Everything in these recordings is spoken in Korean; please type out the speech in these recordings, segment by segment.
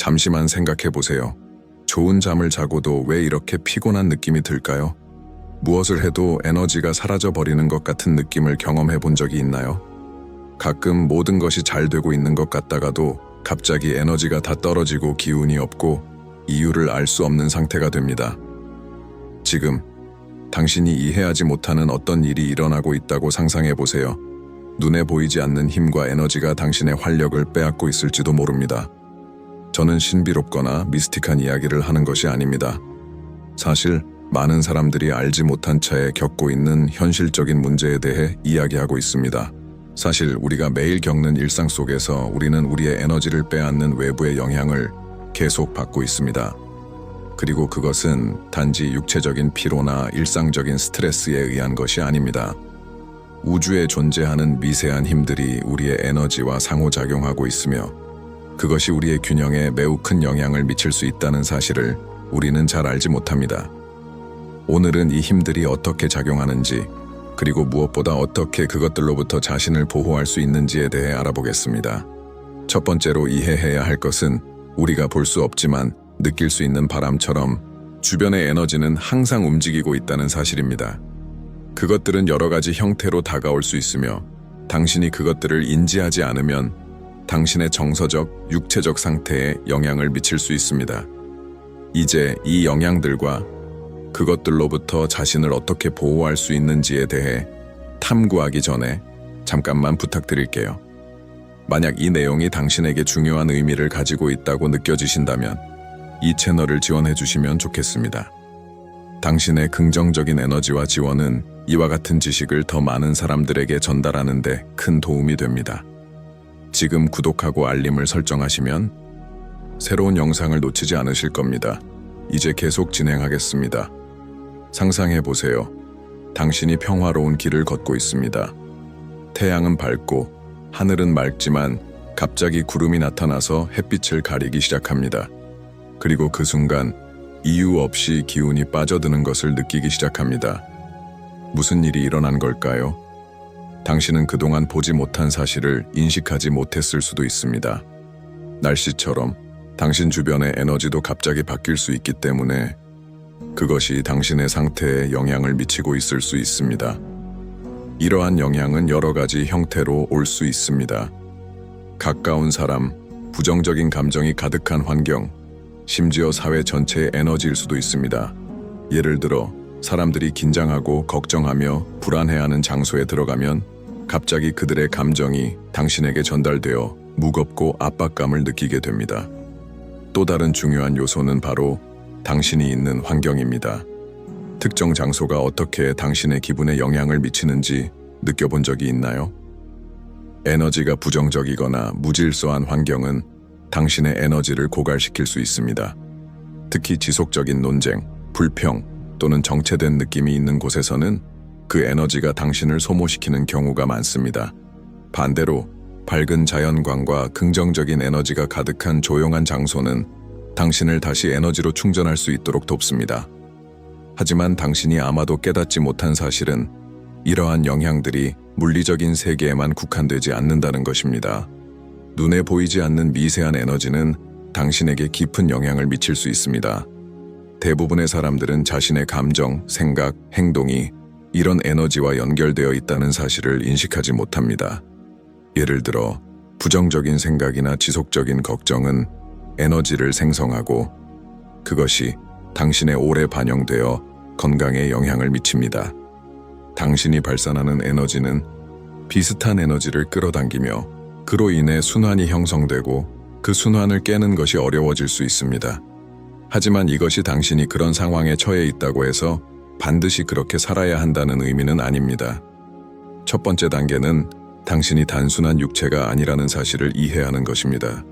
잠시만 생각해 보세요. 좋은 잠을 자고도 왜 이렇게 피곤한 느낌이 들까요? 무엇을 해도 에너지가 사라져 버리는 것 같은 느낌을 경험해 본 적이 있나요? 가끔 모든 것이 잘 되고 있는 것 같다가도 갑자기 에너지가 다 떨어지고 기운이 없고 이유를 알 수 없는 상태가 됩니다. 지금 당신이 이해하지 못하는 어떤 일이 일어나고 있다고 상상해 보세요. 눈에 보이지 않는 힘과 에너지가 당신의 활력을 빼앗고 있을지도 모릅니다. 저는 신비롭거나 미스틱한 이야기를 하는 것이 아닙니다. 사실 많은 사람들이 알지 못한 채 겪고 있는 현실적인 문제에 대해 이야기하고 있습니다. 사실 우리가 매일 겪는 일상 속에서 우리는 우리의 에너지를 빼앗는 외부의 영향을 계속 받고 있습니다. 그리고 그것은 단지 육체적인 피로나 일상적인 스트레스에 의한 것이 아닙니다. 우주에 존재하는 미세한 힘들이 우리의 에너지와 상호작용하고 있으며 그것이 우리의 균형에 매우 큰 영향을 미칠 수 있다는 사실을 우리는 잘 알지 못합니다. 오늘은 이 힘들이 어떻게 작용하는지, 그리고 무엇보다 어떻게 그것들로부터 자신을 보호할 수 있는지에 대해 알아보겠습니다. 첫 번째로 이해해야 할 것은 우리가 볼 수 없지만 느낄 수 있는 바람처럼 주변의 에너지는 항상 움직이고 있다는 사실입니다. 그것들은 여러 가지 형태로 다가올 수 있으며 당신이 그것들을 인지하지 않으면 당신의 정서적, 육체적 상태에 영향을 미칠 수 있습니다. 이제 이 영향들과 그것들로부터 자신을 어떻게 보호할 수 있는지에 대해 탐구하기 전에 잠깐만 부탁드릴게요. 만약 이 내용이 당신에게 중요한 의미를 가지고 있다고 느껴지신다면 이 채널을 지원해 주시면 좋겠습니다. 당신의 긍정적인 에너지와 지원은 이와 같은 지식을 더 많은 사람들에게 전달하는 데 큰 도움이 됩니다. 지금 구독하고 알림을 설정하시면 새로운 영상을 놓치지 않으실 겁니다. 이제 계속 진행하겠습니다. 상상해 보세요. 당신이 평화로운 길을 걷고 있습니다. 태양은 밝고 하늘은 맑지만 갑자기 구름이 나타나서 햇빛을 가리기 시작합니다. 그리고 그 순간 이유 없이 기운이 빠져드는 것을 느끼기 시작합니다. 무슨 일이 일어난 걸까요? 당신은 그동안 보지 못한 사실을 인식하지 못했을 수도 있습니다. 날씨처럼 당신 주변의 에너지도 갑자기 바뀔 수 있기 때문에 그것이 당신의 상태에 영향을 미치고 있을 수 있습니다. 이러한 영향은 여러 가지 형태로 올 수 있습니다. 가까운 사람, 부정적인 감정이 가득한 환경, 심지어 사회 전체의 에너지일 수도 있습니다. 예를 들어 사람들이 긴장하고 걱정하며 불안해하는 장소에 들어가면 갑자기 그들의 감정이 당신에게 전달되어 무겁고 압박감을 느끼게 됩니다. 또 다른 중요한 요소는 바로 당신이 있는 환경입니다. 특정 장소가 어떻게 당신의 기분에 영향을 미치는지 느껴본 적이 있나요? 에너지가 부정적이거나 무질서한 환경은 당신의 에너지를 고갈시킬 수 있습니다. 특히 지속적인 논쟁, 불평 또는 정체된 느낌이 있는 곳에서는 그 에너지가 당신을 소모시키는 경우가 많습니다. 반대로 밝은 자연광과 긍정적인 에너지가 가득한 조용한 장소는 당신을 다시 에너지로 충전할 수 있도록 돕습니다. 하지만 당신이 아마도 깨닫지 못한 사실은 이러한 영향들이 물리적인 세계에만 국한되지 않는다는 것입니다. 눈에 보이지 않는 미세한 에너지는 당신에게 깊은 영향을 미칠 수 있습니다. 대부분의 사람들은 자신의 감정, 생각, 행동이 이런 에너지와 연결되어 있다는 사실을 인식하지 못합니다. 예를 들어 부정적인 생각이나 지속적인 걱정은 에너지를 생성하고 그것이 당신의 오래 반영되어 건강에 영향을 미칩니다. 당신이 발산하는 에너지는 비슷한 에너지를 끌어당기며 그로 인해 순환이 형성되고 그 순환을 깨는 것이 어려워질 수 있습니다. 하지만 이것이 당신이 그런 상황에 처해 있다고 해서 반드시 그렇게 살아야 한다는 의미는 아닙니다. 첫 번째 단계는 당신이 단순한 육체가 아니라는 사실을 이해하는 것입니다.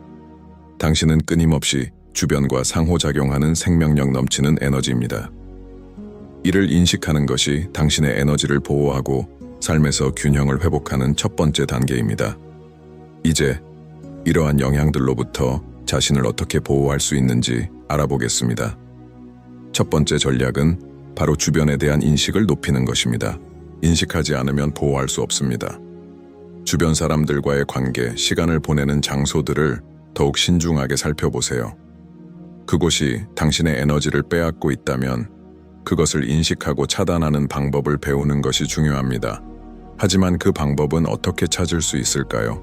당신은 끊임없이 주변과 상호작용하는 생명력 넘치는 에너지입니다. 이를 인식하는 것이 당신의 에너지를 보호하고 삶에서 균형을 회복하는 첫 번째 단계입니다. 이제 이러한 영향들로부터 자신을 어떻게 보호할 수 있는지 알아보겠습니다. 첫 번째 전략은 바로 주변에 대한 인식을 높이는 것입니다. 인식하지 않으면 보호할 수 없습니다. 주변 사람들과의 관계, 시간을 보내는 장소들을 더욱 신중하게 살펴보세요. 그곳이 당신의 에너지를 빼앗고 있다면 그것을 인식하고 차단하는 방법을 배우는 것이 중요합니다. 하지만 그 방법은 어떻게 찾을 수 있을까요?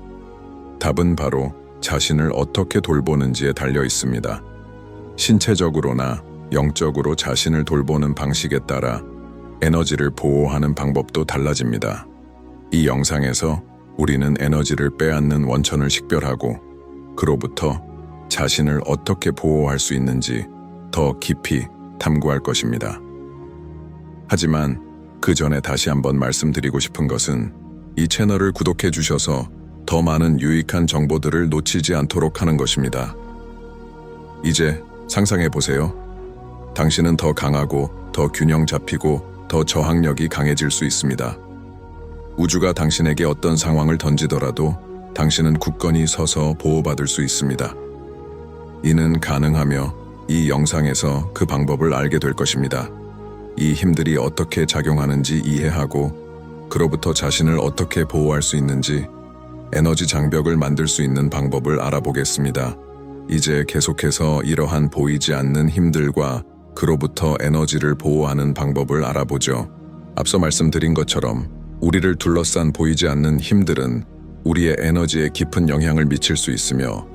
답은 바로 자신을 어떻게 돌보는지에 달려 있습니다. 신체적으로나 영적으로 자신을 돌보는 방식에 따라 에너지를 보호하는 방법도 달라집니다. 이 영상에서 우리는 에너지를 빼앗는 원천을 식별하고 그로부터 자신을 어떻게 보호할 수 있는지 더 깊이 탐구할 것입니다. 하지만 그 전에 다시 한번 말씀드리고 싶은 것은 이 채널을 구독해 주셔서 더 많은 유익한 정보들을 놓치지 않도록 하는 것입니다. 이제 상상해 보세요. 당신은 더 강하고 더 균형 잡히고 더 저항력이 강해질 수 있습니다. 우주가 당신에게 어떤 상황을 던지더라도 당신은 굳건히 서서 보호받을 수 있습니다. 이는 가능하며 이 영상에서 그 방법을 알게 될 것입니다. 이 힘들이 어떻게 작용하는지 이해하고 그로부터 자신을 어떻게 보호할 수 있는지 에너지 장벽을 만들 수 있는 방법을 알아보겠습니다. 이제 계속해서 이러한 보이지 않는 힘들과 그로부터 에너지를 보호하는 방법을 알아보죠. 앞서 말씀드린 것처럼 우리를 둘러싼 보이지 않는 힘들은 우리의 에너지에 깊은 영향을 미칠 수 있으며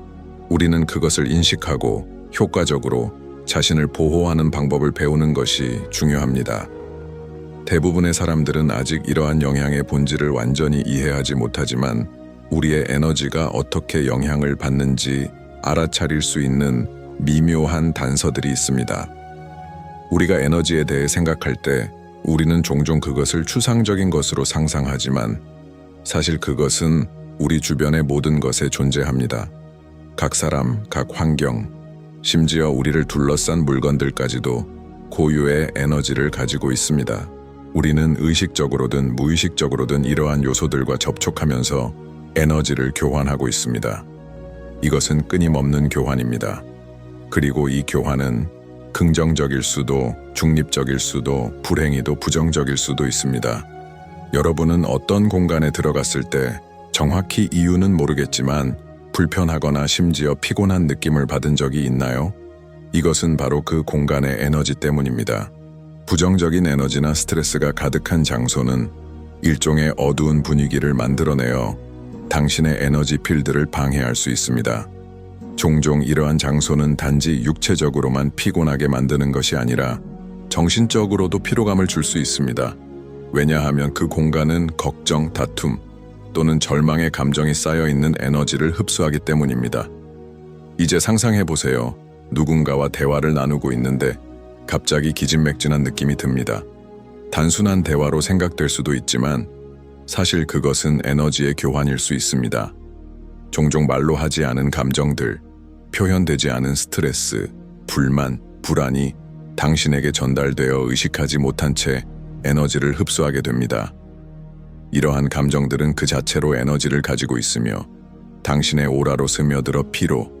우리는 그것을 인식하고 효과적으로 자신을 보호하는 방법을 배우는 것이 중요합니다. 대부분의 사람들은 아직 이러한 영향의 본질을 완전히 이해하지 못하지만 우리의 에너지가 어떻게 영향을 받는지 알아차릴 수 있는 미묘한 단서들이 있습니다. 우리가 에너지에 대해 생각할 때 우리는 종종 그것을 추상적인 것으로 상상하지만 사실 그것은 우리 주변의 모든 것에 존재합니다. 각 사람, 각 환경, 심지어 우리를 둘러싼 물건들까지도 고유의 에너지를 가지고 있습니다. 우리는 의식적으로든 무의식적으로든 이러한 요소들과 접촉하면서 에너지를 교환하고 있습니다. 이것은 끊임없는 교환입니다. 그리고 이 교환은 긍정적일 수도, 중립적일 수도, 불행히도 부정적일 수도 있습니다. 여러분은 어떤 공간에 들어갔을 때 정확히 이유는 모르겠지만 불편하거나 심지어 피곤한 느낌을 받은 적이 있나요? 이것은 바로 그 공간의 에너지 때문입니다. 부정적인 에너지나 스트레스가 가득한 장소는 일종의 어두운 분위기를 만들어내어 당신의 에너지 필드를 방해할 수 있습니다. 종종 이러한 장소는 단지 육체적으로만 피곤하게 만드는 것이 아니라 정신적으로도 피로감을 줄 수 있습니다. 왜냐하면 그 공간은 걱정, 다툼 또는 절망의 감정이 쌓여있는 에너지를 흡수하기 때문입니다. 이제 상상해 보세요. 누군가와 대화를 나누고 있는데 갑자기 기진맥진한 느낌이 듭니다. 단순한 대화로 생각될 수도 있지만 사실 그것은 에너지의 교환일 수 있습니다. 종종 말로 하지 않은 감정들, 표현되지 않은 스트레스, 불만, 불안이 당신에게 전달되어 의식하지 못한 채 에너지를 흡수하게 됩니다. 이러한 감정들은 그 자체로 에너지를 가지고 있으며 당신의 오라로 스며들어 피로,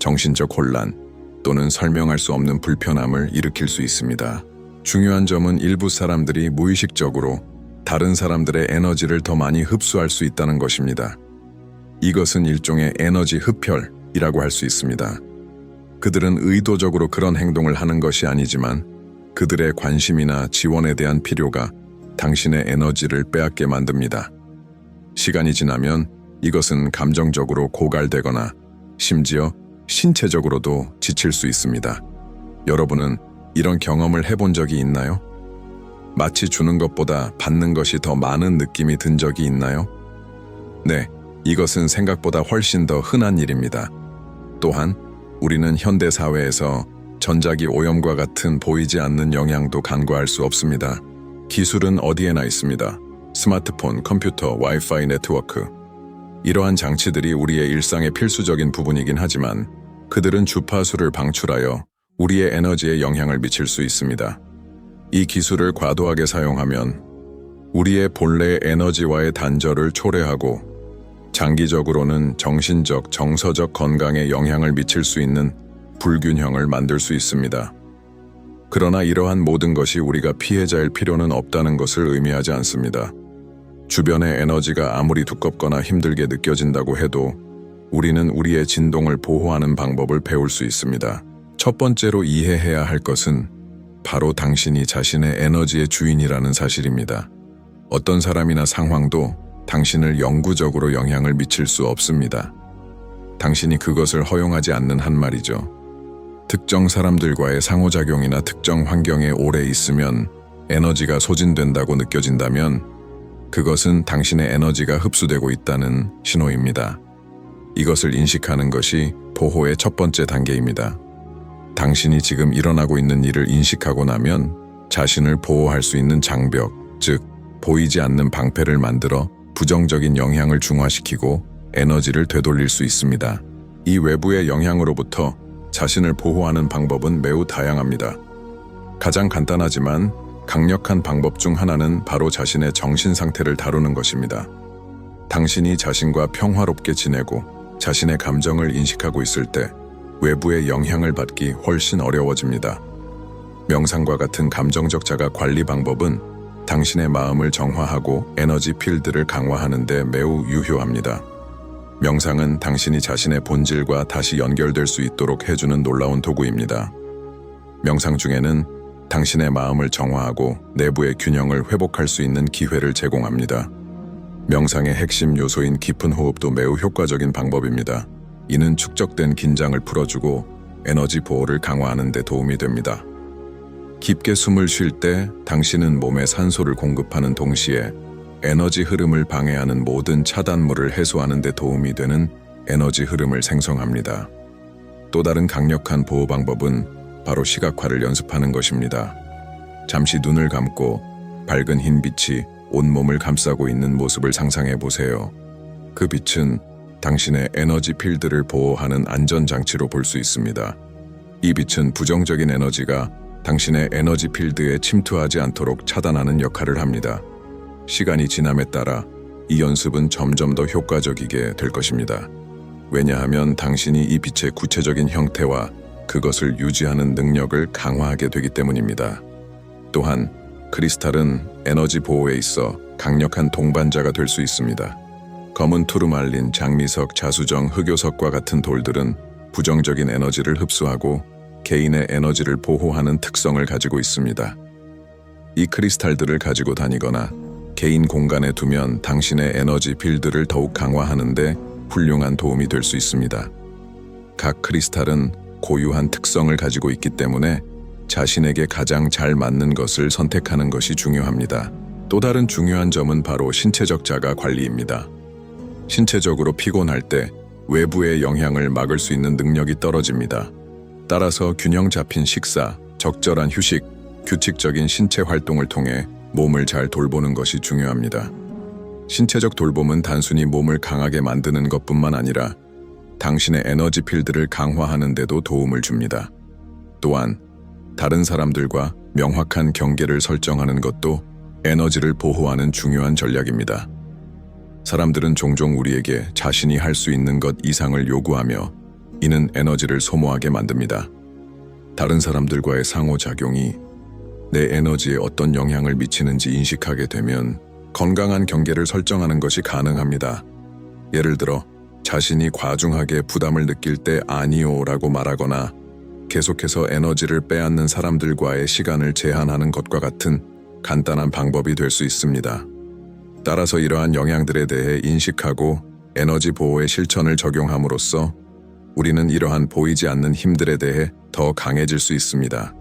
정신적 혼란 또는 설명할 수 없는 불편함을 일으킬 수 있습니다. 중요한 점은 일부 사람들이 무의식적으로 다른 사람들의 에너지를 더 많이 흡수할 수 있다는 것입니다. 이것은 일종의 에너지 흡혈이라고 할 수 있습니다. 그들은 의도적으로 그런 행동을 하는 것이 아니지만 그들의 관심이나 지원에 대한 필요가 당신의 에너지를 빼앗게 만듭니다. 시간이 지나면 이것은 감정적으로 고갈되거나 심지어 신체적으로도 지칠 수 있습니다. 여러분은 이런 경험을 해본 적이 있나요? 마치 주는 것보다 받는 것이 더 많은 느낌이 든 적이 있나요? 네, 이것은 생각보다 훨씬 더 흔한 일입니다. 또한 우리는 현대 사회에서 전자기 오염과 같은 보이지 않는 영향도 간과할 수 없습니다. 기술은 어디에나 있습니다. 스마트폰, 컴퓨터, 와이파이 네트워크. 이러한 장치들이 우리의 일상의 필수적인 부분이긴 하지만 그들은 주파수를 방출하여 우리의 에너지에 영향을 미칠 수 있습니다. 이 기술을 과도하게 사용하면 우리의 본래 에너지와의 단절을 초래하고 장기적으로는 정신적, 정서적 건강에 영향을 미칠 수 있는 불균형을 만들 수 있습니다. 그러나 이러한 모든 것이 우리가 피해자일 필요는 없다는 것을 의미하지 않습니다. 주변의 에너지가 아무리 두껍거나 힘들게 느껴진다고 해도 우리는 우리의 진동을 보호하는 방법을 배울 수 있습니다. 첫 번째로 이해해야 할 것은 바로 당신이 자신의 에너지의 주인이라는 사실입니다. 어떤 사람이나 상황도 당신을 영구적으로 영향을 미칠 수 없습니다. 당신이 그것을 허용하지 않는 한 말이죠. 특정 사람들과의 상호작용이나 특정 환경에 오래 있으면 에너지가 소진된다고 느껴진다면 그것은 당신의 에너지가 흡수되고 있다는 신호입니다. 이것을 인식하는 것이 보호의 첫 번째 단계입니다. 당신이 지금 일어나고 있는 일을 인식하고 나면 자신을 보호할 수 있는 장벽, 즉 보이지 않는 방패를 만들어 부정적인 영향을 중화시키고 에너지를 되돌릴 수 있습니다. 이 외부의 영향으로부터 자신을 보호하는 방법은 매우 다양합니다. 가장 간단하지만 강력한 방법 중 하나는 바로 자신의 정신 상태를 다루는 것입니다. 당신이 자신과 평화롭게 지내고 자신의 감정을 인식하고 있을 때 외부의 영향을 받기 훨씬 어려워집니다. 명상과 같은 감정적 자가 관리 방법은 당신의 마음을 정화하고 에너지 필드를 강화하는 데 매우 유효합니다. 명상은 당신이 자신의 본질과 다시 연결될 수 있도록 해주는 놀라운 도구입니다. 명상 중에는 당신의 마음을 정화하고 내부의 균형을 회복할 수 있는 기회를 제공합니다. 명상의 핵심 요소인 깊은 호흡도 매우 효과적인 방법입니다. 이는 축적된 긴장을 풀어주고 에너지 보호를 강화하는 데 도움이 됩니다. 깊게 숨을 쉴 때 당신은 몸에 산소를 공급하는 동시에 에너지 흐름을 방해하는 모든 차단물을 해소하는 데 도움이 되는 에너지 흐름을 생성합니다. 또 다른 강력한 보호 방법은 바로 시각화를 연습하는 것입니다. 잠시 눈을 감고 밝은 흰 빛이 온몸을 감싸고 있는 모습을 상상해 보세요. 그 빛은 당신의 에너지 필드를 보호하는 안전장치로 볼 수 있습니다. 이 빛은 부정적인 에너지가 당신의 에너지 필드에 침투하지 않도록 차단하는 역할을 합니다. 시간이 지남에 따라 이 연습은 점점 더 효과적이게 될 것입니다. 왜냐하면 당신이 이 빛의 구체적인 형태와 그것을 유지하는 능력을 강화하게 되기 때문입니다. 또한 크리스탈은 에너지 보호에 있어 강력한 동반자가 될 수 있습니다. 검은 투르말린, 장미석, 자수정, 흑요석과 같은 돌들은 부정적인 에너지를 흡수하고 개인의 에너지를 보호하는 특성을 가지고 있습니다. 이 크리스탈들을 가지고 다니거나 개인 공간에 두면 당신의 에너지 필드를 더욱 강화하는 데 훌륭한 도움이 될 수 있습니다. 각 크리스탈은 고유한 특성을 가지고 있기 때문에 자신에게 가장 잘 맞는 것을 선택하는 것이 중요합니다. 또 다른 중요한 점은 바로 신체적 자가 관리입니다. 신체적으로 피곤할 때 외부의 영향을 막을 수 있는 능력이 떨어집니다. 따라서 균형 잡힌 식사, 적절한 휴식, 규칙적인 신체 활동을 통해 몸을 잘 돌보는 것이 중요합니다. 신체적 돌봄은 단순히 몸을 강하게 만드는 것뿐만 아니라 당신의 에너지 필드를 강화하는 데도 도움을 줍니다. 또한 다른 사람들과 명확한 경계를 설정하는 것도 에너지를 보호하는 중요한 전략입니다. 사람들은 종종 우리에게 자신이 할 수 있는 것 이상을 요구하며 이는 에너지를 소모하게 만듭니다. 다른 사람들과의 상호작용이 내 에너지에 어떤 영향을 미치는지 인식하게 되면 건강한 경계를 설정하는 것이 가능합니다. 예를 들어 자신이 과중하게 부담을 느낄 때 아니요라고 말하거나 계속해서 에너지를 빼앗는 사람들과의 시간을 제한하는 것과 같은 간단한 방법이 될 수 있습니다. 따라서 이러한 영향들에 대해 인식하고 에너지 보호의 실천을 적용함으로써 우리는 이러한 보이지 않는 힘들에 대해 더 강해질 수 있습니다.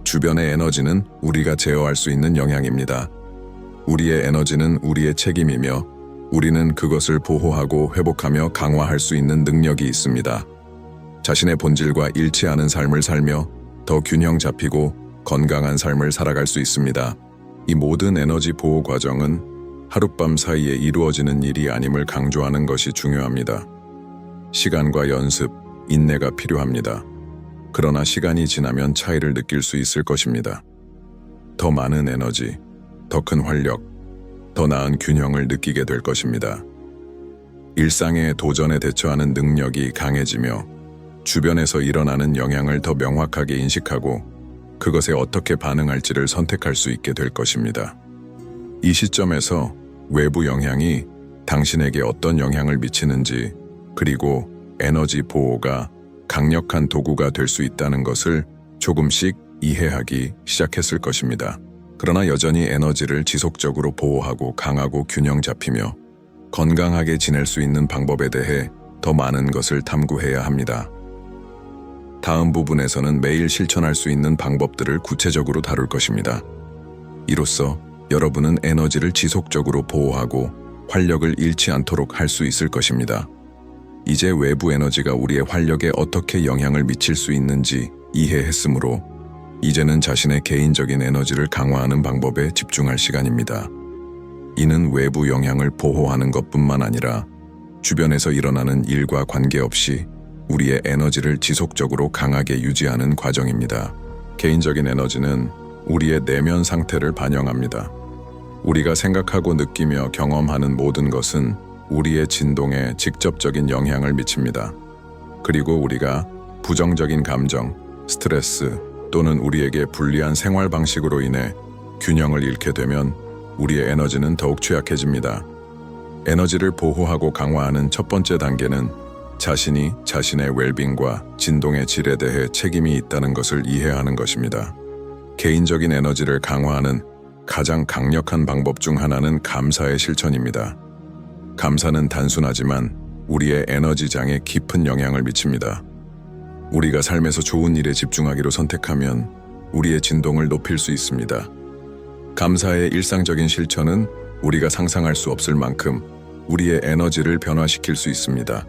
주변의 에너지는 우리가 제어할 수 있는 영향입니다. 우리의 에너지는 우리의 책임이며 우리는 그것을 보호하고 회복하며 강화할 수 있는 능력이 있습니다. 자신의 본질과 일치하는 삶을 살며 더 균형 잡히고 건강한 삶을 살아갈 수 있습니다. 이 모든 에너지 보호 과정은 하룻밤 사이에 이루어지는 일이 아님을 강조하는 것이 중요합니다. 시간과 연습, 인내가 필요합니다. 그러나 시간이 지나면 차이를 느낄 수 있을 것입니다. 더 많은 에너지, 더 큰 활력, 더 나은 균형을 느끼게 될 것입니다. 일상의 도전에 대처하는 능력이 강해지며 주변에서 일어나는 영향을 더 명확하게 인식하고 그것에 어떻게 반응할지를 선택할 수 있게 될 것입니다. 이 시점에서 외부 영향이 당신에게 어떤 영향을 미치는지 그리고 에너지 보호가 강력한 도구가 될 수 있다는 것을 조금씩 이해하기 시작했을 것입니다. 그러나 여전히 에너지를 지속적으로 보호하고 강하고 균형 잡히며 건강하게 지낼 수 있는 방법에 대해 더 많은 것을 탐구해야 합니다. 다음 부분에서는 매일 실천할 수 있는 방법들을 구체적으로 다룰 것입니다. 이로써 여러분은 에너지를 지속적으로 보호하고 활력을 잃지 않도록 할 수 있을 것입니다. 이제 외부 에너지가 우리의 활력에 어떻게 영향을 미칠 수 있는지 이해했으므로 이제는 자신의 개인적인 에너지를 강화하는 방법에 집중할 시간입니다. 이는 외부 영향을 보호하는 것뿐만 아니라 주변에서 일어나는 일과 관계없이 우리의 에너지를 지속적으로 강하게 유지하는 과정입니다. 개인적인 에너지는 우리의 내면 상태를 반영합니다. 우리가 생각하고 느끼며 경험하는 모든 것은 우리의 진동에 직접적인 영향을 미칩니다. 그리고 우리가 부정적인 감정, 스트레스 또는 우리에게 불리한 생활 방식으로 인해 균형을 잃게 되면 우리의 에너지는 더욱 취약해집니다. 에너지를 보호하고 강화하는 첫 번째 단계는 자신이 자신의 웰빙과 진동의 질에 대해 책임이 있다는 것을 이해하는 것입니다. 개인적인 에너지를 강화하는 가장 강력한 방법 중 하나는 감사의 실천입니다. 감사는 단순하지만 우리의 에너지장에 깊은 영향을 미칩니다. 우리가 삶에서 좋은 일에 집중하기로 선택하면 우리의 진동을 높일 수 있습니다. 감사의 일상적인 실천은 우리가 상상할 수 없을 만큼 우리의 에너지를 변화시킬 수 있습니다.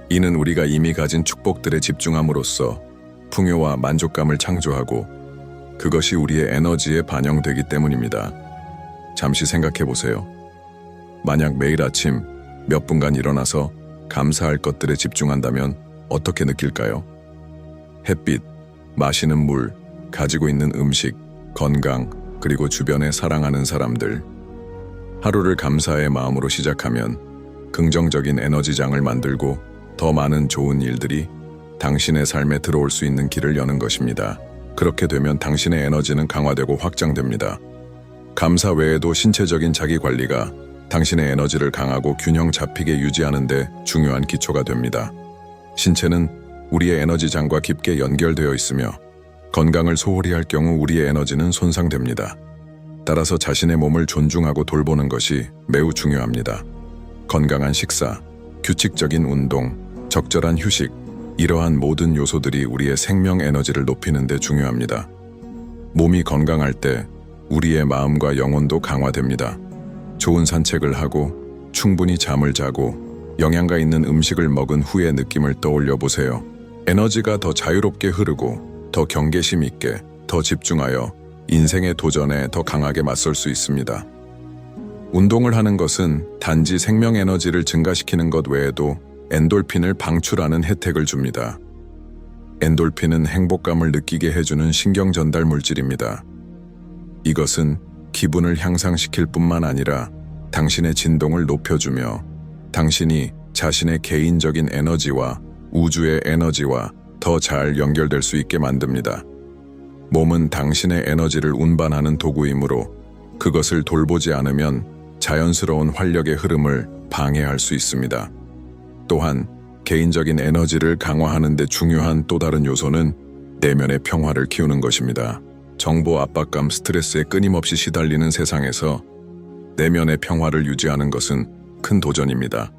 이는 우리가 이미 가진 축복들에 집중함으로써 풍요와 만족감을 창조하고 그것이 우리의 에너지에 반영되기 때문입니다. 잠시 생각해 보세요. 만약 매일 아침 몇 분간 일어나서 감사할 것들에 집중한다면 어떻게 느낄까요? 햇빛, 마시는 물, 가지고 있는 음식, 건강, 그리고 주변에 사랑하는 사람들. 하루를 감사의 마음으로 시작하면 긍정적인 에너지장을 만들고 더 많은 좋은 일들이 당신의 삶에 들어올 수 있는 길을 여는 것입니다. 그렇게 되면 당신의 에너지는 강화되고 확장됩니다. 감사 외에도 신체적인 자기 관리가 당신의 에너지를 강하고 균형 잡히게 유지하는 데 중요한 기초가 됩니다. 신체는 우리의 에너지장과 깊게 연결되어 있으며 건강을 소홀히 할 경우 우리의 에너지는 손상됩니다. 따라서 자신의 몸을 존중하고 돌보는 것이 매우 중요합니다. 건강한 식사, 규칙적인 운동, 적절한 휴식, 이러한 모든 요소들이 우리의 생명 에너지를 높이는 데 중요합니다. 몸이 건강할 때 우리의 마음과 영혼도 강화됩니다. 좋은 산책을 하고 충분히 잠을 자고 영양가 있는 음식을 먹은 후의 느낌을 떠올려 보세요. 에너지가 더 자유롭게 흐르고 더 경계심 있게 더 집중하여 인생의 도전에 더 강하게 맞설 수 있습니다. 운동을 하는 것은 단지 생명 에너지를 증가시키는 것 외에도 엔돌핀을 방출하는 혜택을 줍니다. 엔돌핀은 행복감을 느끼게 해주는 신경 전달 물질입니다. 이것은 기분을 향상시킬 뿐만 아니라 당신의 진동을 높여주며 당신이 자신의 개인적인 에너지와 우주의 에너지와 더 잘 연결될 수 있게 만듭니다. 몸은 당신의 에너지를 운반하는 도구이므로 그것을 돌보지 않으면 자연스러운 활력의 흐름을 방해할 수 있습니다. 또한 개인적인 에너지를 강화하는 데 중요한 또 다른 요소는 내면의 평화를 키우는 것입니다. 정보 압박감, 스트레스에 끊임없이 시달리는 세상에서 내면의 평화를 유지하는 것은 큰 도전입니다.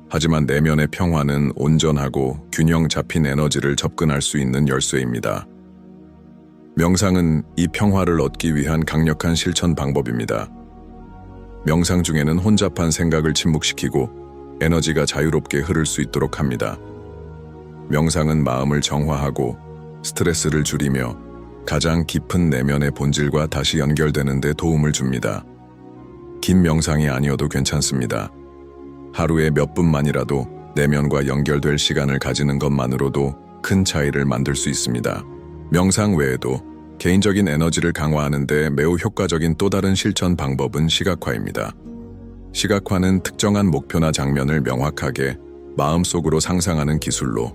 하지만 내면의 평화는 온전하고 균형 잡힌 에너지를 접근할 수 있는 열쇠입니다. 명상은 이 평화를 얻기 위한 강력한 실천 방법입니다. 명상 중에는 혼잡한 생각을 침묵시키고 에너지가 자유롭게 흐를 수 있도록 합니다. 명상은 마음을 정화하고 스트레스를 줄이며 가장 깊은 내면의 본질과 다시 연결되는 데 도움을 줍니다. 긴 명상이 아니어도 괜찮습니다. 하루에 몇 분만이라도 내면과 연결될 시간을 가지는 것만으로도 큰 차이를 만들 수 있습니다. 명상 외에도 개인적인 에너지를 강화하는 데 매우 효과적인 또 다른 실천 방법은 시각화입니다. 시각화는 특정한 목표나 장면을 명확하게 마음속으로 상상하는 기술로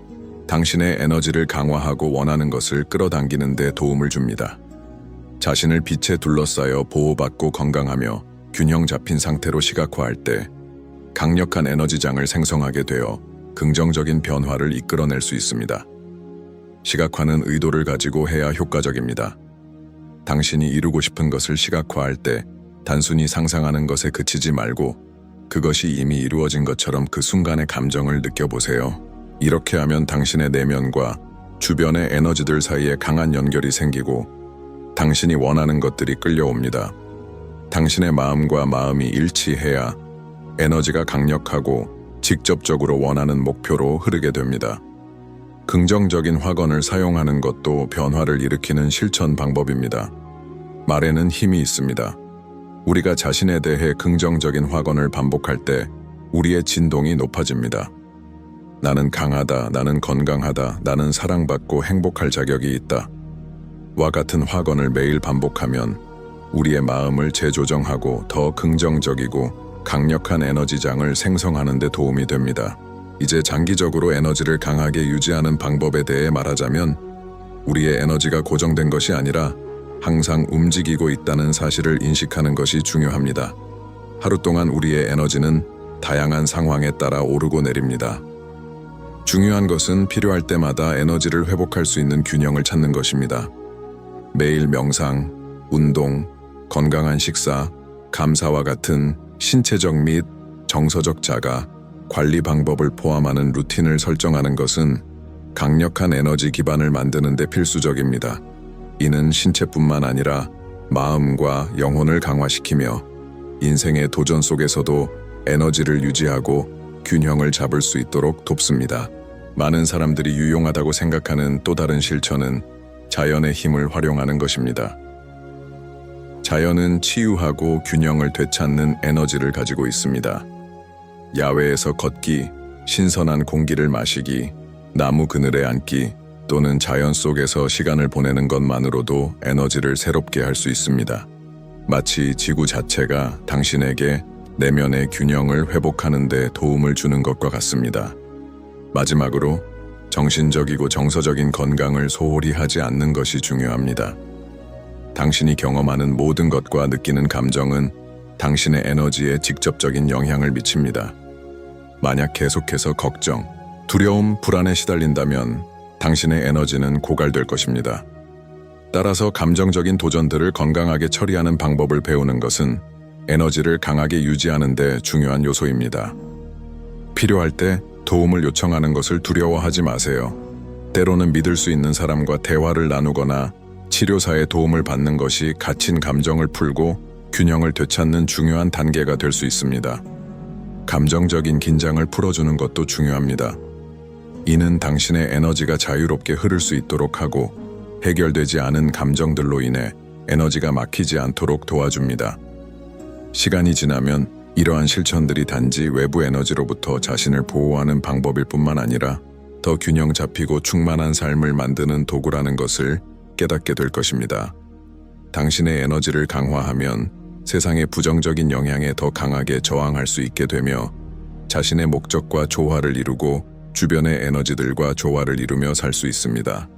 당신의 에너지를 강화하고 원하는 것을 끌어당기는 데 도움을 줍니다. 자신을 빛에 둘러싸여 보호받고 건강하며 균형 잡힌 상태로 시각화할 때 강력한 에너지장을 생성하게 되어 긍정적인 변화를 이끌어낼 수 있습니다. 시각화는 의도를 가지고 해야 효과적입니다. 당신이 이루고 싶은 것을 시각화할 때 단순히 상상하는 것에 그치지 말고 그것이 이미 이루어진 것처럼 그 순간의 감정을 느껴보세요. 이렇게 하면 당신의 내면과 주변의 에너지들 사이에 강한 연결이 생기고 당신이 원하는 것들이 끌려옵니다. 당신의 마음과 마음이 일치해야 에너지가 강력하고 직접적으로 원하는 목표로 흐르게 됩니다. 긍정적인 확언을 사용하는 것도 변화를 일으키는 실천 방법입니다. 말에는 힘이 있습니다. 우리가 자신에 대해 긍정적인 확언을 반복할 때 우리의 진동이 높아집니다. 나는 강하다, 나는 건강하다, 나는 사랑받고 행복할 자격이 있다. 와 같은 확언을 매일 반복하면 우리의 마음을 재조정하고 더 긍정적이고 강력한 에너지장을 생성하는 데 도움이 됩니다. 이제 장기적으로 에너지를 강하게 유지하는 방법에 대해 말하자면 우리의 에너지가 고정된 것이 아니라 항상 움직이고 있다는 사실을 인식하는 것이 중요합니다. 하루 동안 우리의 에너지는 다양한 상황에 따라 오르고 내립니다. 중요한 것은 필요할 때마다 에너지를 회복할 수 있는 균형을 찾는 것입니다. 매일 명상, 운동, 건강한 식사, 감사와 같은 신체적 및 정서적 자가, 관리 방법을 포함하는 루틴을 설정하는 것은 강력한 에너지 기반을 만드는 데 필수적입니다. 이는 신체뿐만 아니라 마음과 영혼을 강화시키며 인생의 도전 속에서도 에너지를 유지하고 균형을 잡을 수 있도록 돕습니다. 많은 사람들이 유용하다고 생각하는 또 다른 실천은 자연의 힘을 활용하는 것입니다. 자연은 치유하고 균형을 되찾는 에너지를 가지고 있습니다. 야외에서 걷기, 신선한 공기를 마시기, 나무 그늘에 앉기 또는 자연 속에서 시간을 보내는 것만으로도 에너지를 새롭게 할 수 있습니다. 마치 지구 자체가 당신에게 내면의 균형을 회복하는 데 도움을 주는 것과 같습니다. 마지막으로 정신적이고 정서적인 건강을 소홀히 하지 않는 것이 중요합니다. 당신이 경험하는 모든 것과 느끼는 감정은 당신의 에너지에 직접적인 영향을 미칩니다. 만약 계속해서 걱정, 두려움, 불안에 시달린다면 당신의 에너지는 고갈될 것입니다. 따라서 감정적인 도전들을 건강하게 처리하는 방법을 배우는 것은 에너지를 강하게 유지하는 데 중요한 요소입니다. 필요할 때 도움을 요청하는 것을 두려워하지 마세요. 때로는 믿을 수 있는 사람과 대화를 나누거나 치료사의 도움을 받는 것이 갇힌 감정을 풀고 균형을 되찾는 중요한 단계가 될 수 있습니다. 감정적인 긴장을 풀어주는 것도 중요합니다. 이는 당신의 에너지가 자유롭게 흐를 수 있도록 하고 해결되지 않은 감정들로 인해 에너지가 막히지 않도록 도와줍니다. 시간이 지나면 이러한 실천들이 단지 외부 에너지로부터 자신을 보호하는 방법일 뿐만 아니라 더 균형 잡히고 충만한 삶을 만드는 도구라는 것을 깨닫게 될 것입니다. 당신의 에너지를 강화하면 세상의 부정적인 영향에 더 강하게 저항할 수 있게 되며 자신의 목적과 조화를 이루고 주변의 에너지들과 조화를 이루며 살 수 있습니다.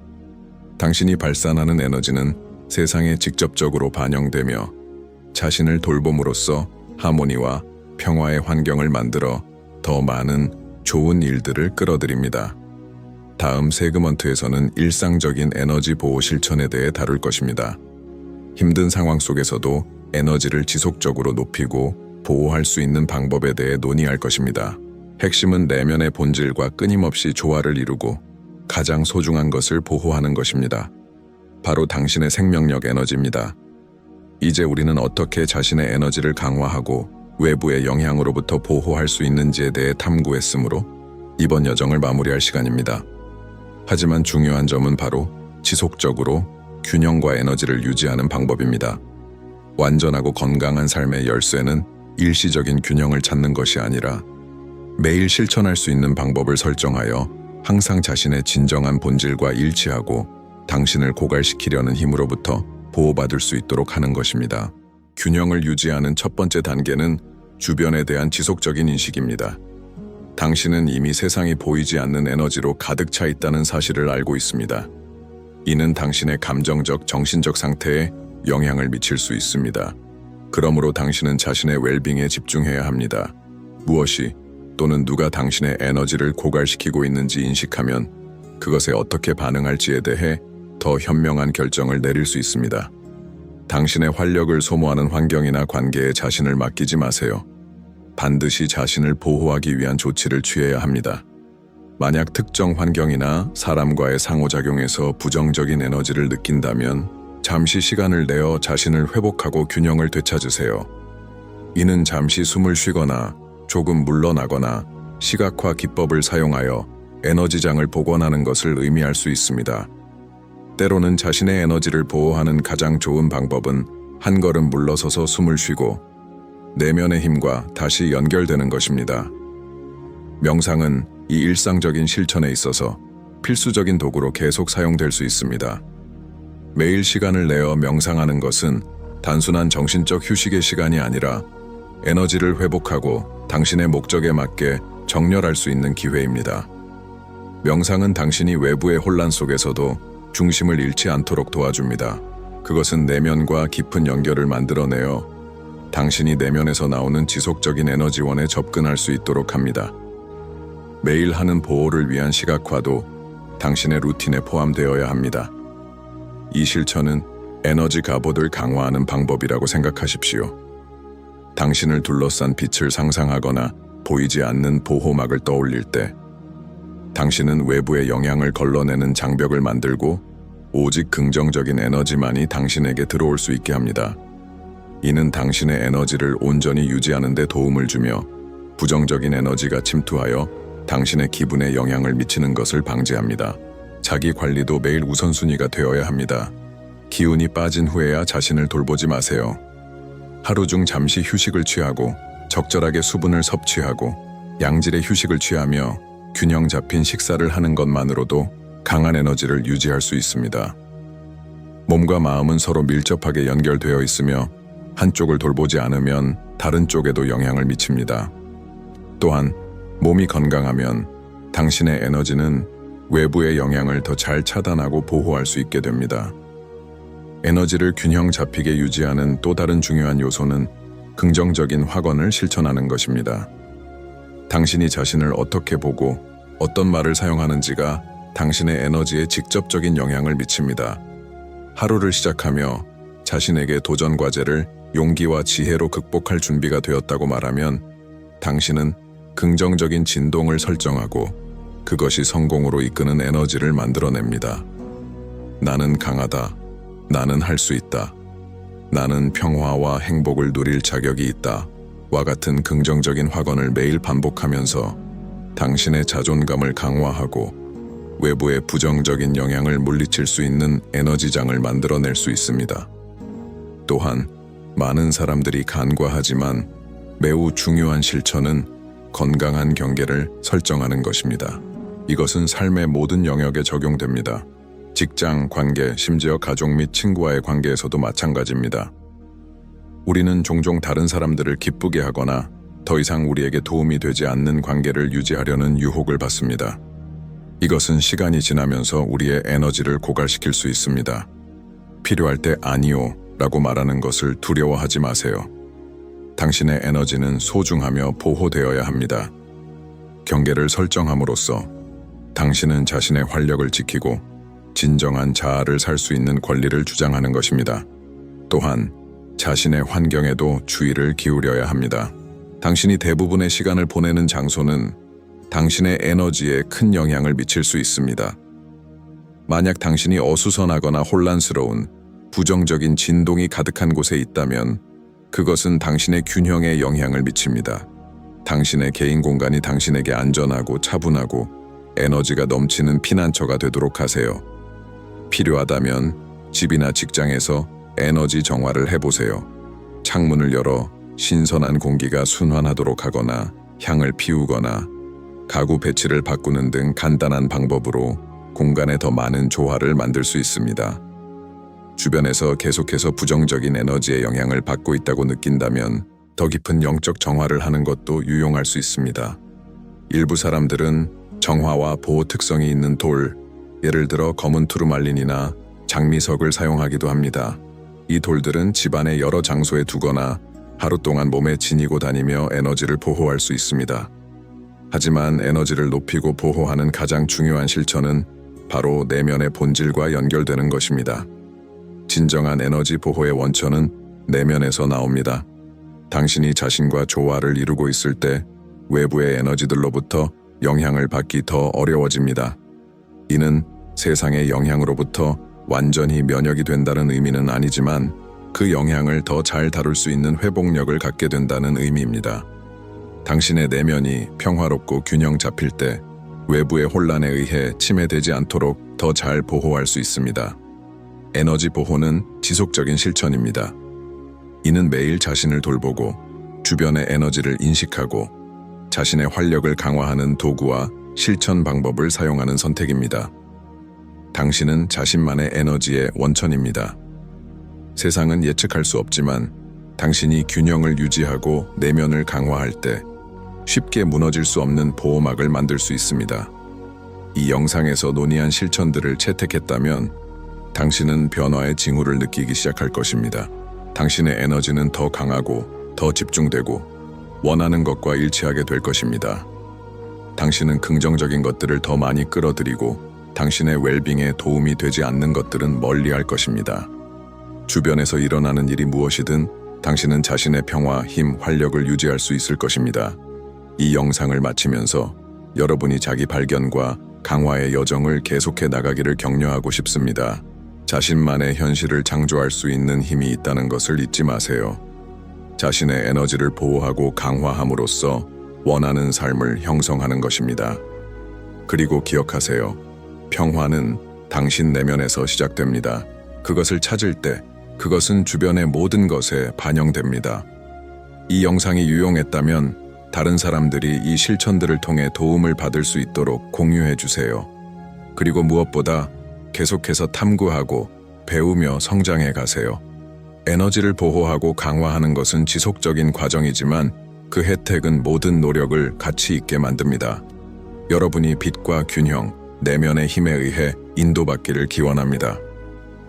당신이 발산하는 에너지는 세상에 직접적으로 반영되며 자신을 돌봄으로써 하모니와 평화의 환경을 만들어 더 많은 좋은 일들을 끌어들입니다. 다음 세그먼트에서는 일상적인 에너지 보호 실천에 대해 다룰 것입니다. 힘든 상황 속에서도 에너지를 지속적으로 높이고 보호할 수 있는 방법에 대해 논의할 것입니다. 핵심은 내면의 본질과 끊임없이 조화를 이루고 가장 소중한 것을 보호하는 것입니다. 바로 당신의 생명력 에너지입니다. 이제 우리는 어떻게 자신의 에너지를 강화하고 외부의 영향으로부터 보호할 수 있는지에 대해 탐구했으므로 이번 여정을 마무리할 시간입니다. 하지만 중요한 점은 바로 지속적으로 균형과 에너지를 유지하는 방법입니다. 완전하고 건강한 삶의 열쇠는 일시적인 균형을 찾는 것이 아니라 매일 실천할 수 있는 방법을 설정하여 항상 자신의 진정한 본질과 일치하고 당신을 고갈시키려는 힘으로부터 보호받을 수 있도록 하는 것입니다. 균형을 유지하는 첫 번째 단계는 주변에 대한 지속적인 인식입니다. 당신은 이미 세상이 보이지 않는 에너지로 가득 차 있다는 사실을 알고 있습니다. 이는 당신의 감정적, 정신적 상태에 영향을 미칠 수 있습니다. 그러므로 당신은 자신의 웰빙에 집중해야 합니다. 무엇이 또는 누가 당신의 에너지를 고갈시키고 있는지 인식하면 그것에 어떻게 반응할지에 대해 더 현명한 결정을 내릴 수 있습니다. 당신의 활력을 소모하는 환경이나 관계에 자신을 맡기지 마세요. 반드시 자신을 보호하기 위한 조치를 취해야 합니다. 만약 특정 환경이나 사람과의 상호작용에서 부정적인 에너지를 느낀다면 잠시 시간을 내어 자신을 회복하고 균형을 되찾으세요. 이는 잠시 숨을 쉬거나 조금 물러나거나 시각화 기법을 사용하여 에너지장을 복원하는 것을 의미할 수 있습니다. 때로는 자신의 에너지를 보호하는 가장 좋은 방법은 한 걸음 물러서서 숨을 쉬고 내면의 힘과 다시 연결되는 것입니다. 명상은 이 일상적인 실천에 있어서 필수적인 도구로 계속 사용될 수 있습니다. 매일 시간을 내어 명상하는 것은 단순한 정신적 휴식의 시간이 아니라 에너지를 회복하고 당신의 목적에 맞게 정렬할 수 있는 기회입니다. 명상은 당신이 외부의 혼란 속에서도 중심을 잃지 않도록 도와줍니다. 그것은 내면과 깊은 연결을 만들어내어 당신이 내면에서 나오는 지속적인 에너지원에 접근할 수 있도록 합니다. 매일 하는 보호를 위한 시각화도 당신의 루틴에 포함되어야 합니다. 이 실천은 에너지 갑옷을 강화하는 방법이라고 생각하십시오. 당신을 둘러싼 빛을 상상하거나 보이지 않는 보호막을 떠올릴 때 당신은 외부의 영향을 걸러내는 장벽을 만들고 오직 긍정적인 에너지만이 당신에게 들어올 수 있게 합니다. 이는 당신의 에너지를 온전히 유지하는 데 도움을 주며 부정적인 에너지가 침투하여 당신의 기분에 영향을 미치는 것을 방지합니다. 자기 관리도 매일 우선순위가 되어야 합니다. 기운이 빠진 후에야 자신을 돌보지 마세요. 하루 중 잠시 휴식을 취하고 적절하게 수분을 섭취하고 양질의 휴식을 취하며 균형 잡힌 식사를 하는 것만으로도 강한 에너지를 유지할 수 있습니다. 몸과 마음은 서로 밀접하게 연결되어 있으며 한쪽을 돌보지 않으면 다른 쪽에도 영향을 미칩니다. 또한 몸이 건강하면 당신의 에너지는 외부의 영향을 더 잘 차단하고 보호할 수 있게 됩니다. 에너지를 균형 잡히게 유지하는 또 다른 중요한 요소는 긍정적인 확언을 실천하는 것입니다. 당신이 자신을 어떻게 보고 어떤 말을 사용하는지가 당신의 에너지에 직접적인 영향을 미칩니다. 하루를 시작하며 자신에게 도전 과제를 용기와 지혜로 극복할 준비가 되었다고 말하면 당신은 긍정적인 진동을 설정하고 그것이 성공으로 이끄는 에너지를 만들어냅니다. 나는 강하다. 나는 할 수 있다. 나는 평화와 행복을 누릴 자격이 있다. 와 같은 긍정적인 확언을 매일 반복하면서 당신의 자존감을 강화하고 외부의 부정적인 영향을 물리칠 수 있는 에너지장을 만들어낼 수 있습니다. 또한 많은 사람들이 간과하지만 매우 중요한 실천은 건강한 경계를 설정하는 것입니다. 이것은 삶의 모든 영역에 적용됩니다. 직장, 관계, 심지어 가족 및 친구와의 관계에서도 마찬가지입니다. 우리는 종종 다른 사람들을 기쁘게 하거나 더 이상 우리에게 도움이 되지 않는 관계를 유지하려는 유혹을 받습니다. 이것은 시간이 지나면서 우리의 에너지를 고갈시킬 수 있습니다. 필요할 때 아니요 라고 말하는 것을 두려워하지 마세요. 당신의 에너지는 소중하며 보호되어야 합니다. 경계를 설정함으로써 당신은 자신의 활력을 지키고 진정한 자아를 살 수 있는 권리를 주장하는 것입니다. 또한 자신의 환경에도 주의를 기울여야 합니다. 당신이 대부분의 시간을 보내는 장소는 당신의 에너지에 큰 영향을 미칠 수 있습니다. 만약 당신이 어수선하거나 혼란스러운 부정적인 진동이 가득한 곳에 있다면 그것은 당신의 균형에 영향을 미칩니다. 당신의 개인 공간이 당신에게 안전하고 차분하고 에너지가 넘치는 피난처가 되도록 하세요. 필요하다면 집이나 직장에서 에너지 정화를 해보세요. 창문을 열어 신선한 공기가 순환하도록 하거나 향을 피우거나 가구 배치를 바꾸는 등 간단한 방법으로 공간에 더 많은 조화를 만들 수 있습니다. 주변에서 계속해서 부정적인 에너지의 영향을 받고 있다고 느낀다면 더 깊은 영적 정화를 하는 것도 유용할 수 있습니다. 일부 사람들은 정화와 보호 특성이 있는 돌, 예를 들어 검은 투르말린이나 장미석을 사용하기도 합니다. 이 돌들은 집안의 여러 장소에 두거나 하루 동안 몸에 지니고 다니며 에너지를 보호할 수 있습니다. 하지만 에너지를 높이고 보호하는 가장 중요한 실천은 바로 내면의 본질과 연결되는 것입니다. 진정한 에너지 보호의 원천은 내면에서 나옵니다. 당신이 자신과 조화를 이루고 있을 때 외부의 에너지들로부터 영향을 받기 더 어려워집니다. 이는 세상의 영향으로부터 완전히 면역이 된다는 의미는 아니지만 그 영향을 더 잘 다룰 수 있는 회복력을 갖게 된다는 의미입니다. 당신의 내면이 평화롭고 균형 잡힐 때 외부의 혼란에 의해 침해되지 않도록 더 잘 보호할 수 있습니다. 에너지 보호는 지속적인 실천입니다. 이는 매일 자신을 돌보고 주변의 에너지를 인식하고 자신의 활력을 강화하는 도구와 실천 방법을 사용하는 선택입니다. 당신은 자신만의 에너지의 원천입니다. 세상은 예측할 수 없지만 당신이 균형을 유지하고 내면을 강화할 때 쉽게 무너질 수 없는 보호막을 만들 수 있습니다. 이 영상에서 논의한 실천들을 채택했다면 당신은 변화의 징후를 느끼기 시작할 것입니다. 당신의 에너지는 더 강하고 더 집중되고 원하는 것과 일치하게 될 것입니다. 당신은 긍정적인 것들을 더 많이 끌어들이고 당신의 웰빙에 도움이 되지 않는 것들은 멀리할 것입니다. 주변에서 일어나는 일이 무엇이든 당신은 자신의 평화, 힘, 활력을 유지할 수 있을 것입니다. 이 영상을 마치면서 여러분이 자기 발견과 강화의 여정을 계속해 나가기를 격려하고 싶습니다. 자신만의 현실을 창조할 수 있는 힘이 있다는 것을 잊지 마세요. 자신의 에너지를 보호하고 강화함으로써 원하는 삶을 형성하는 것입니다. 그리고 기억하세요. 평화는 당신 내면에서 시작됩니다. 그것을 찾을 때 그것은 주변의 모든 것에 반영됩니다. 이 영상이 유용했다면 다른 사람들이 이 실천들을 통해 도움을 받을 수 있도록 공유해 주세요. 그리고 무엇보다 계속해서 탐구하고 배우며 성장해 가세요. 에너지를 보호하고 강화하는 것은 지속적인 과정이지만 그 혜택은 모든 노력을 가치 있게 만듭니다. 여러분이 빛과 균형, 내면의 힘에 의해 인도받기를 기원합니다.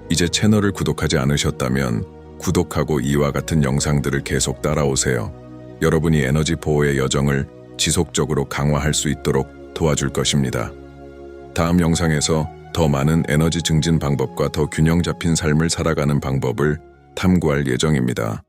이제 채널을 구독하지 않으셨다면 구독하고 이와 같은 영상들을 계속 따라오세요. 여러분이 에너지 보호의 여정을 지속적으로 강화할 수 있도록 도와줄 것입니다. 다음 영상에서 더 많은 에너지 증진 방법과 더 균형 잡힌 삶을 살아가는 방법을 탐구할 예정입니다.